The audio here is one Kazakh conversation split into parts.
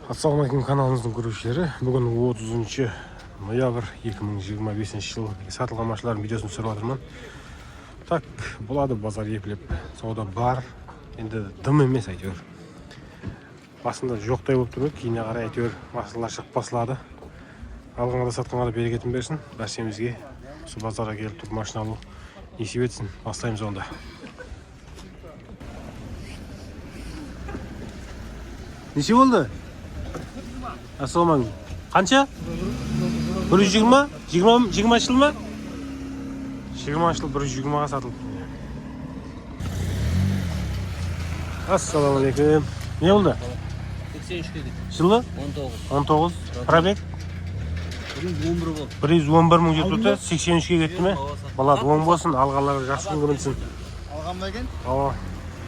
Ассалаумалейкум каналымыздың көрушілері. Бүгін 30 ноябрь 2025 жыл сатылған машиналардың видеосын түсіріп жатырмын. Так, болады базар епілеп. Сауда бар. Енді дым емес әйтеуір. Басында жоқтай болып тұр, кейіне қарай әйтеуір машиналар шығып басылады. Алғанға да сатқанға да берекетін берсін. Бәрсемізге осы базарға келіп тұрып машина алу несіп етсін. Бастаймыз онда. Неше болды? Ассалаумалейкум. Қанша? 120? 20 жыл ма? 20 жыл 120-ға сатылып. Ассалаумалейкум. Не болды? 83 кетті. Жылы? 19. Пробег? 111 мың жетіп өтті. 83-ге кетті ме? Болады, 10 болсын, алғалары жақсы күн көрінсін. Алған ба екен? Ава,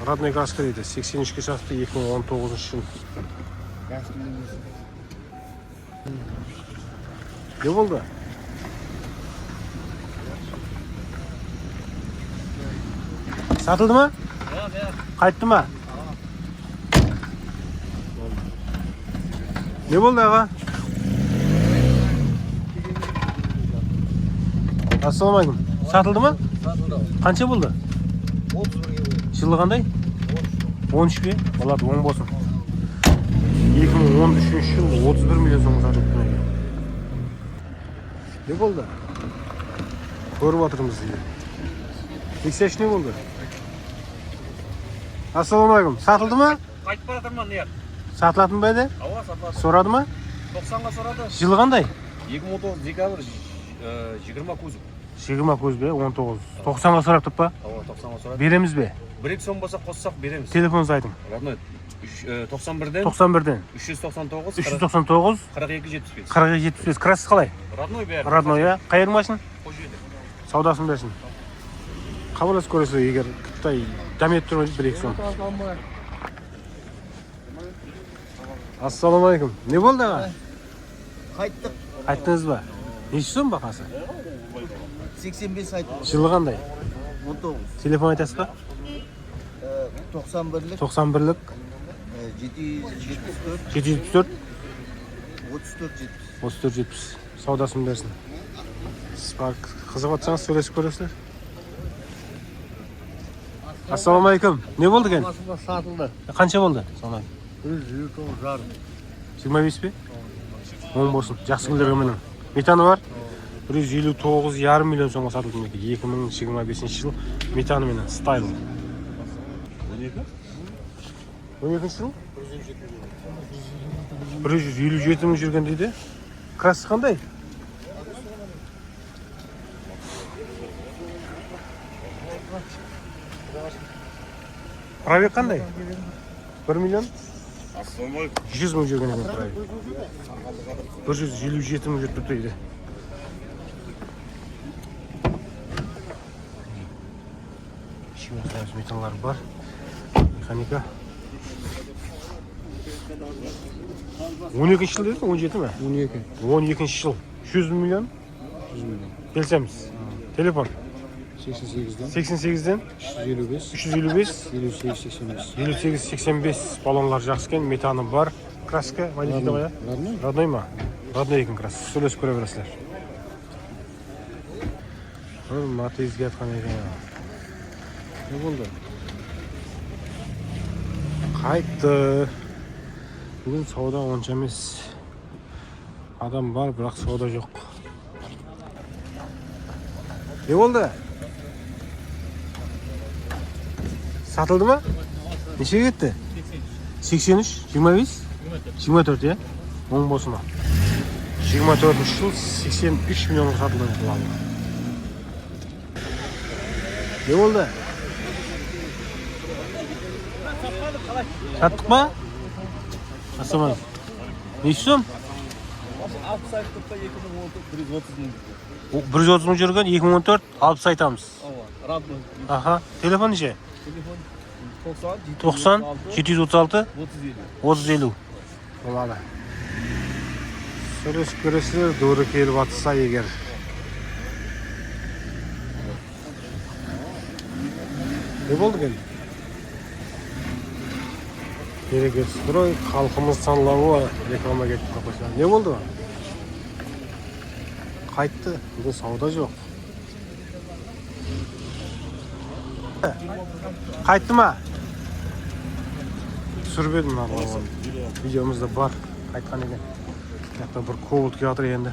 родной краска дейді. 83-ге сатты 2019 жыл. Не болды? Сатылды ма? Қайтты ма? Не болды аға? Ассалаумалейкум. Сатылды ма? Сатылды. Қанша болды? 31 Жылы қандай? 13 пе? Болады, 10 болсын. 2013 жыл 31 миллион соң сатылды. Не болды? Көріп отырмыз дейді. Ексеш не болды? Ассалаумалейкум. Сатылды ма? Қайтып баратырман, не? Сатылатын ба еді? Ауа сатылады. Сорады ма? 90-ға сорады. Жылы қандай? 2019 декабрь 20 көзі. 20 көз бе? 19. 90-ға сорап тұп па? Ауа 90-ға сорады. Береміз бе? 1-2 сом болса қоссақ береміз. Телефоныңызды айтың. Родной 91-ден 91-ден 399 399 42-75. 42-75. Красы қалай? Родной бәрі. Родной, я? Қайыр машин? Қожелі. Саудасын берсін. Қабылас көресі егер Қытай дамет тұрмай 1-2 сом. Ассалаумалейкум. Не болды аға? Қайттық. Қайттыңыз ба? Неше сом бағасы? 85 айттық. Жылы қандай? 19. Телефон айтасыз ба? 91-лік. 91-лік 774 774 34 70. 34-70. Саудасын берсін. Сіз қызық отсаңыз сөйлесіп көресіздер. Ассалаумалейкум. Не болды екен? Сатылды. Қанша болды? Сонан. 129 жарым. 25 пе? 10 болсын. Жақсы күндерге менің. Метаны бар? 159,5 миллион соңға сатылды меке. 2025 жыл метаны менің. Стайл. 12 жыл? 157 мың жүрген дейді. Красы қандай? Пробег қандай? 1 миллион? 100 мың жүрген екен пробег. 157 мың жүріп дейді. Шиматырыз металлар бар. Механика. 12 жыл деді, 17 ме? 12. 12 жыл. 100 миллион? 100 миллион. Келсеміз. Телефон? 88-ден 355 58-85 баллонлар жақсы екен, метаны бар. Краска, валидиді қоя? Родной ма? Родной екен краска. Сөйлесіп көре бересілер. Матезге атқан екен. Не болды? Қайтты. Бүгін сауда онша емес. Адам бар, бірақ сауда жоқ. Не болды? Сатылды ма? Неше кетті? 83, 25? 24, я? 10 болсын. 24 жыл 83 миллионға сатылды. Не болды? Саттық па? Асаман. Неше сом? 130 мың жүрген 2014 60 айтамыз. Аха. Телефон неше? 90 736 3050. Болады. Сөйлесіп көресіздер, дұры келіп атса егер. Ne oldu gel? Берекет строй, халқымыз саналуы реклама кетті қапасына. Не болды? Қайтты, бүгін сауда жоқ. Қайтты ма? Түсірбедім ағылған. Видеомызда бар, қайтқан екен. Яқта бір ковылт келатыр енді.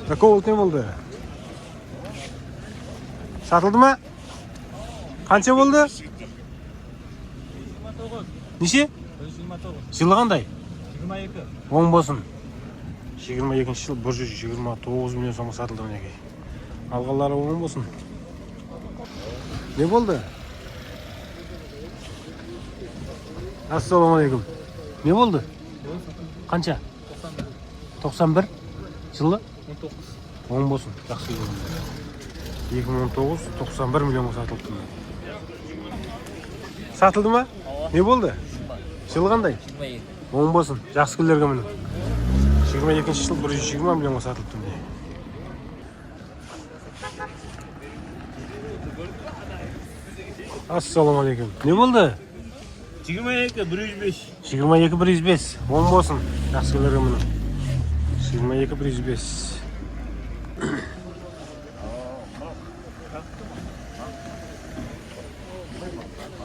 Ковылт не болды? Сатылды ма? Қанша болды? Неше? 29. Жылы қандай? 22. Оң болсын. 22 жыл 129 миллион сомға сатылды мінекей. Алғалары оң болсын. Не болды? Ассалаумалейкум. Не болды? Қанша? 91. Жылы? 19. Оң болсын. Жақсы болсын. 2019 91 миллионға сатылды. Сатылды ма? Не болды? Жылы қандай? 22. Оң болсын. Жақсы күндерге міні. 22 жыл 120 миллионға сатылды. Ассалаумалейкум. Не болды? 22, 105. 22 105. Оң болсын. Жақсы күндерге міні. 22 105.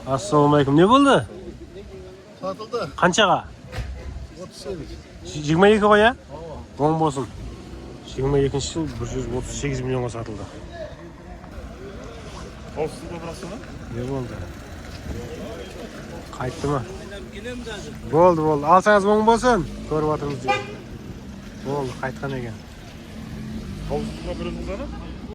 Ассалаумалейкум. Не болды? Satıldı. Қаншаға? 38. 22 ғой, я? Оң болсын. 22 жыл 138 миллионға сатылды. Не болды? Қайтты ма? Болды. Алсаңыз оң болсын. Көріп атырмыз. Болды, қайтқан екен. Қауызға бір ұзын ғана?